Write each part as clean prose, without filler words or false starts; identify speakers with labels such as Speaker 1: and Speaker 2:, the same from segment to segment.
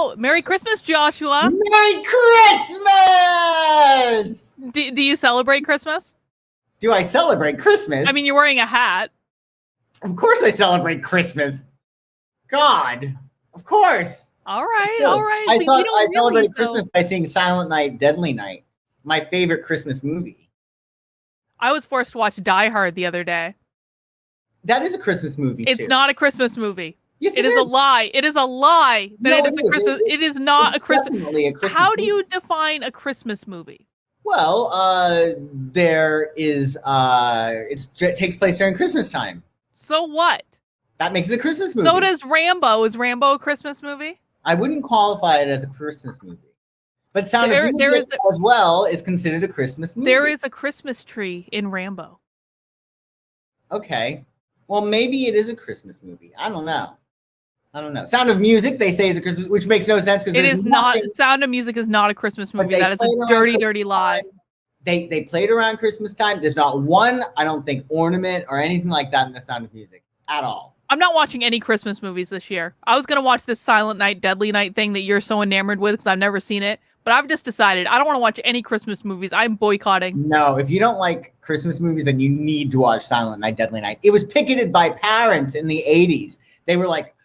Speaker 1: Oh, Merry Christmas, Joshua.
Speaker 2: Merry Christmas!
Speaker 1: Do you celebrate Christmas?
Speaker 2: Do I celebrate Christmas?
Speaker 1: I mean, you're wearing a hat.
Speaker 2: Of course I celebrate Christmas. God, of course.
Speaker 1: All right,
Speaker 2: Of course.
Speaker 1: all right.
Speaker 2: I
Speaker 1: See, we don't
Speaker 2: celebrate
Speaker 1: really,
Speaker 2: Christmas by seeing Silent Night, Deadly Night, my favorite Christmas movie.
Speaker 1: I was forced to watch Die Hard the other day.
Speaker 2: That is a Christmas movie,
Speaker 1: It's not a Christmas movie.
Speaker 2: Yes,
Speaker 1: it is a lie. It is a lie that
Speaker 2: No,
Speaker 1: it is a Christmas. It is not a Christmas.
Speaker 2: Definitely a Christmas
Speaker 1: How do
Speaker 2: movie.
Speaker 1: you define a Christmas movie?
Speaker 2: Well, there is it takes place during Christmas time.
Speaker 1: So what?
Speaker 2: That makes it a Christmas movie.
Speaker 1: So does Rambo. Is Rambo a Christmas movie?
Speaker 2: I wouldn't qualify it as a Christmas movie. But Sound of
Speaker 1: There
Speaker 2: Music
Speaker 1: is
Speaker 2: as well is considered a Christmas movie.
Speaker 1: There is a Christmas tree in Rambo.
Speaker 2: Okay. Well, maybe it is a Christmas movie. I don't know. Sound of Music, they say, is a Christmas, which makes no sense because
Speaker 1: it is not. Sound of Music is not a Christmas movie. That is a dirty, dirty lie.
Speaker 2: They played around Christmas time. There's not one, I don't think, ornament or anything like that in the Sound of Music at all.
Speaker 1: I'm not watching any Christmas movies this year. I was gonna watch this Silent Night, Deadly Night thing that you're so enamored with because I've never seen it. But I've just decided I don't want to watch any Christmas movies. I'm boycotting.
Speaker 2: No, if you don't like Christmas movies, then you need to watch Silent Night, Deadly Night. It was picketed by parents in the 80s. They were like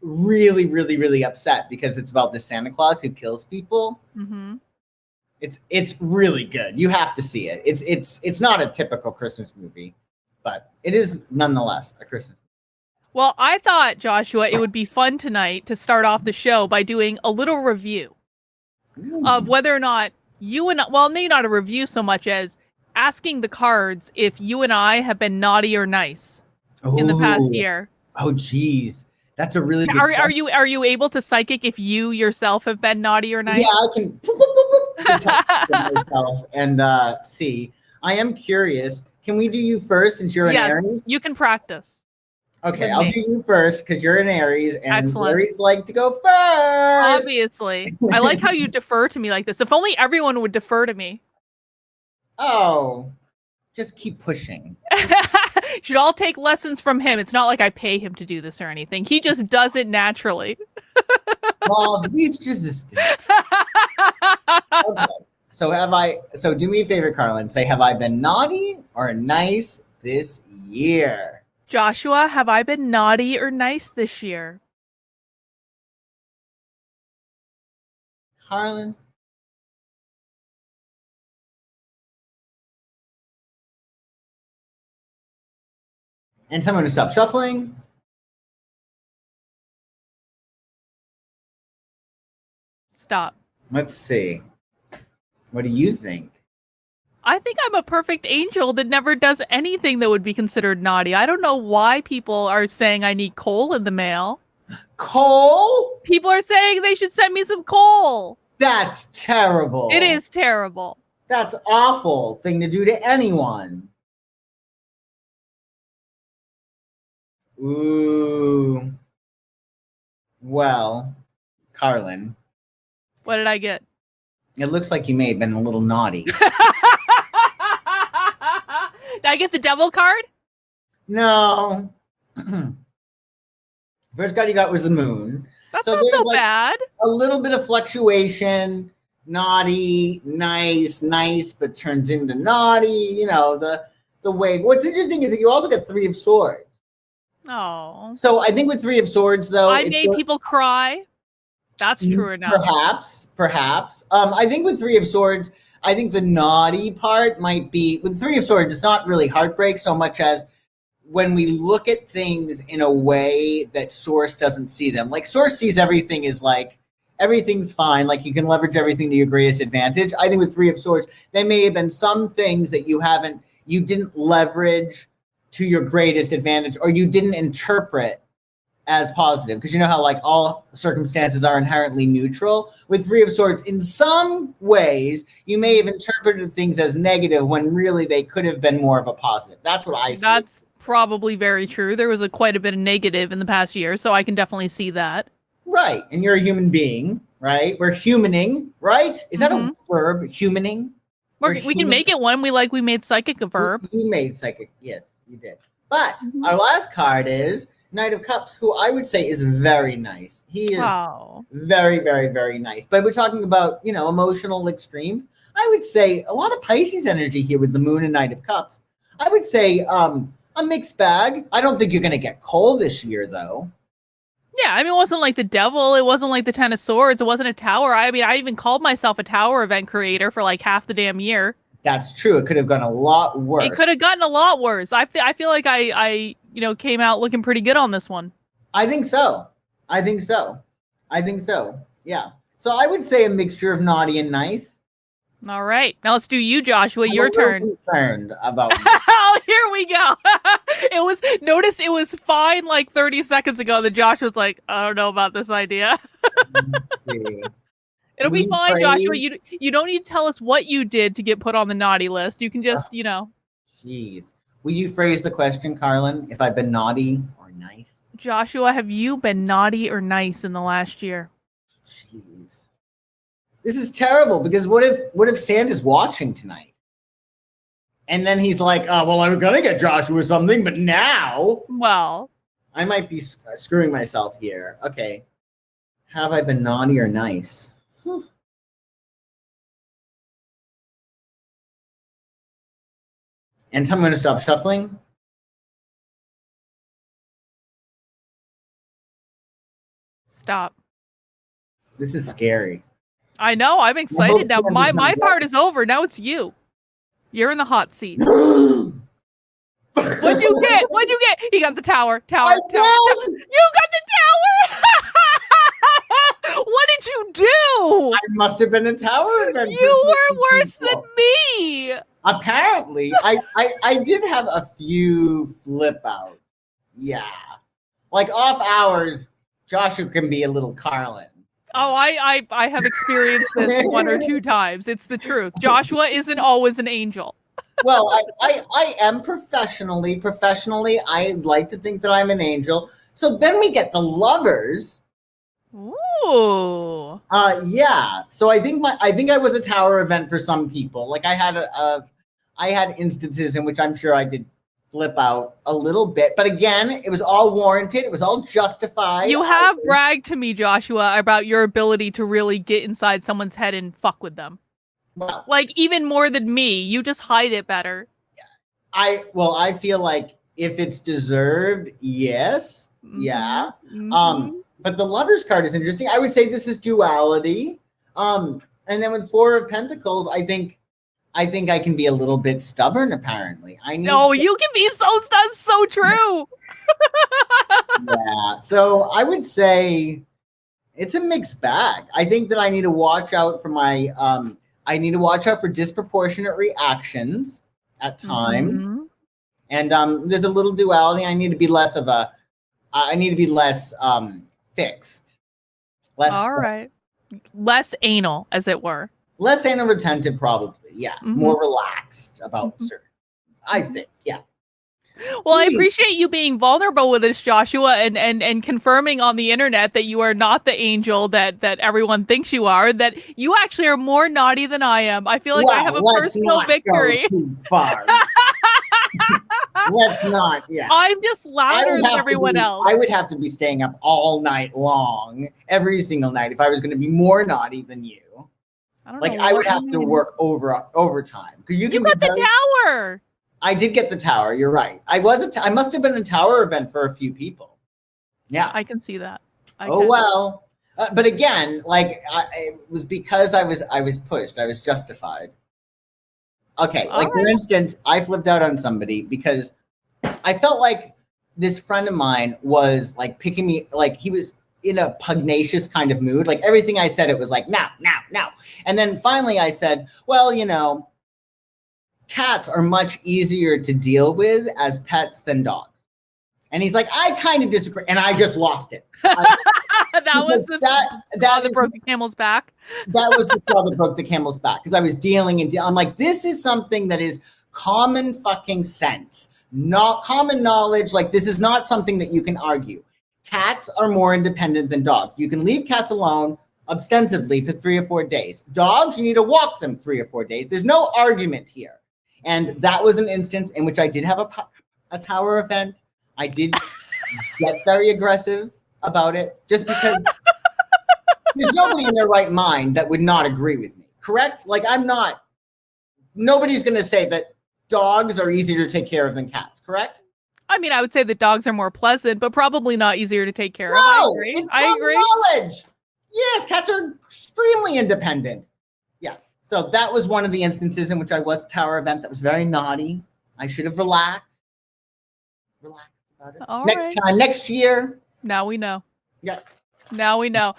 Speaker 2: really, really, really upset because it's about this Santa Claus who kills people.
Speaker 1: Mm-hmm.
Speaker 2: It's really good. You have to see it. It's not a typical Christmas movie, but it is nonetheless a Christmas movie.
Speaker 1: Well, I thought, Joshua, it would be fun tonight to start off the show by doing a little review of whether or not you and, well, maybe not a review so much as asking the cards if you and I have been naughty or nice in the past year.
Speaker 2: Oh, geez. That's a really good question.
Speaker 1: Are you able to psychic if you yourself have been naughty or nice?
Speaker 2: Yeah, I can detect myself and see. I am curious. Can we do you first since you're an Aries?
Speaker 1: You can practice.
Speaker 2: Okay, I'll do you first because you're an Aries and
Speaker 1: Excellent.
Speaker 2: Aries like to go first.
Speaker 1: Obviously. I like how you defer to me like this. If only everyone would defer to me.
Speaker 2: Oh, just keep pushing.
Speaker 1: Should all take lessons from him. It's not like I pay him to do this or anything. He just does it naturally.
Speaker 2: Well, least resistance. Okay. So do me a favor, Carlin. Say, have I been naughty or nice this year?
Speaker 1: Joshua, have I been naughty or nice this year?
Speaker 2: Carlin? And tell me when to stop shuffling.
Speaker 1: Stop.
Speaker 2: Let's see. What do you think?
Speaker 1: I think I'm a perfect angel that never does anything that would be considered naughty. I don't know why people are saying I need coal in the mail.
Speaker 2: Coal?
Speaker 1: People are saying they should send me some coal.
Speaker 2: That's terrible.
Speaker 1: It is terrible.
Speaker 2: That's awful thing to do to anyone. Ooh. Well, Carlin.
Speaker 1: What did I get?
Speaker 2: It looks like you may have been a little naughty.
Speaker 1: Did I get the devil card?
Speaker 2: No. First card you got was the moon.
Speaker 1: That's not so bad.
Speaker 2: A little bit of fluctuation. Naughty, nice, but turns into naughty. You know, the way. What's interesting is that you also get 3 of Swords.
Speaker 1: Oh.
Speaker 2: So I think with 3 of Swords, though,
Speaker 1: I made people cry. That's true enough.
Speaker 2: Perhaps. I think with 3 of Swords, I think the naughty part might be with 3 of Swords. It's not really heartbreak so much as when we look at things in a way that Source doesn't see them. Like Source sees everything as like everything's fine. Like you can leverage everything to your greatest advantage. I think with 3 of Swords, there may have been some things that you didn't leverage to your greatest advantage, or you didn't interpret as positive, because you know how like all circumstances are inherently neutral. With 3 of Swords, in some ways, you may have interpreted things as negative when really they could have been more of a positive. That's what I see.
Speaker 1: That's probably very true. There was quite a bit of negative in the past year, so I can definitely see that.
Speaker 2: Right, and you're a human being, right? We're humaning, right? Is that a verb, humaning?
Speaker 1: We can make it one. We made psychic a verb.
Speaker 2: You made psychic, yes, you did. But our last card is Knight of Cups, who I would say is very nice. He is
Speaker 1: Oh.
Speaker 2: very, very, very nice. But we're talking about, emotional extremes. I would say a lot of Pisces energy here with the Moon and Knight of Cups. I would say a mixed bag. I don't think you're going to get coal this year, though.
Speaker 1: Yeah, I mean, it wasn't like the Devil. It wasn't like the Ten of Swords. It wasn't a Tower. I mean, I even called myself a Tower event creator for like half the damn year.
Speaker 2: That's true. It could have gone a lot worse.
Speaker 1: It could have gotten a lot worse. I feel like I came out looking pretty good on this one.
Speaker 2: I think so. Yeah. So I would say a mixture of naughty and nice.
Speaker 1: All right. Now let's do you, Joshua. Your turn.
Speaker 2: I'm concerned about
Speaker 1: Oh, here we go. It was fine like 30 seconds ago that Josh was like, I don't know about this idea. It'll be fine, Joshua. You don't need to tell us what you did to get put on the naughty list. You can just,
Speaker 2: Jeez. Will you phrase the question, Carlin, if I've been naughty or nice?
Speaker 1: Joshua, have you been naughty or nice in the last year?
Speaker 2: Jeez. This is terrible because what if Santa's watching tonight? And then he's like, well, I'm going to get Joshua something, but now.
Speaker 1: Well.
Speaker 2: I might be screwing myself here. Okay. Have I been naughty or nice? And tell me when to stop shuffling.
Speaker 1: Stop.
Speaker 2: This is scary.
Speaker 1: I know. I'm excited now. My part is over. Now it's you. You're in the hot seat. What'd you get? He got the tower.
Speaker 2: I did.
Speaker 1: You got the tower. What did you do?
Speaker 2: I must have been a tower event.
Speaker 1: You were worse than me.
Speaker 2: Apparently, I did have a few flip outs. Yeah. Like off hours, Joshua can be a little Carlin.
Speaker 1: Oh, I have experienced this one or two times. It's the truth. Joshua isn't always an angel.
Speaker 2: Well, I am professionally, I'd like to think that I'm an angel. So then we get the Lovers.
Speaker 1: Ooh.
Speaker 2: Yeah. So I think I was a tower event for some people. Like I had instances in which I'm sure I did flip out a little bit, but again, it was all warranted. It was all justified.
Speaker 1: You have bragged to me, Joshua, about your ability to really get inside someone's head and fuck with them.
Speaker 2: Well,
Speaker 1: like even more than me. You just hide it better.
Speaker 2: I feel like if it's deserved, yes. Mm-hmm. Yeah. Mm-hmm. But the Lovers card is interesting. I would say this is duality. And then with Four of Pentacles, I think I can be a little bit stubborn, apparently.
Speaker 1: You can be that's so true.
Speaker 2: Yeah. So I would say it's a mixed bag. I think that I need to watch out for for disproportionate reactions at times. Mm-hmm. And there's a little duality. I need to be less fixed.
Speaker 1: Less anal, as it were.
Speaker 2: Less anal retentive, probably. Yeah. Mm-hmm. More relaxed about certain things, I think. Yeah.
Speaker 1: Well, I appreciate you being vulnerable with us, Joshua, and confirming on the internet that you are not the angel that everyone thinks you are, that you actually are more naughty than I am. I feel like I have a personal victory.
Speaker 2: Go too far. Let's not. Yeah.
Speaker 1: I'm just louder than everyone else.
Speaker 2: I would have to be staying up all night long, every single night, if I was going to be more naughty than you. I would have to work overtime because you
Speaker 1: got the tower.
Speaker 2: I did get the tower. You're right. I must have been a tower event for a few people. Yeah,
Speaker 1: I can see that.
Speaker 2: Well, but again, it was because I was pushed. I was justified. Okay, for instance, I flipped out on somebody because I felt like this friend of mine was like picking me, like he was in a pugnacious kind of mood. Like everything I said, it was like, now. And then finally I said, well, cats are much easier to deal with as pets than dogs. And he's like, I kind of disagree. And I just lost it.
Speaker 1: That was the straw that broke the camel's back.
Speaker 2: That was the straw that broke the camel's back. Because I was dealing I'm like, this is something that is common fucking sense. Not common knowledge. Like this is not something that you can argue. Cats are more independent than dogs. You can leave cats alone ostensibly for 3 or 4 days. Dogs, you need to walk them 3 or 4 days. There's no argument here. And that was an instance in which I did have a tower event. I did get very aggressive about it, just because there's nobody in their right mind that would not agree with me, correct? Like, nobody's going to say that dogs are easier to take care of than cats, correct?
Speaker 1: I mean, I would say that dogs are more pleasant, but probably not easier to take care of.
Speaker 2: No,
Speaker 1: I
Speaker 2: it's
Speaker 1: agree.
Speaker 2: common knowledge. Yes, cats are extremely independent. Yeah, so that was one of the instances in which I was a tower event that was very naughty. I should have relaxed about it.
Speaker 1: All
Speaker 2: Next
Speaker 1: right.
Speaker 2: time, next year.
Speaker 1: Now we know.
Speaker 2: Yeah.
Speaker 1: Now we know.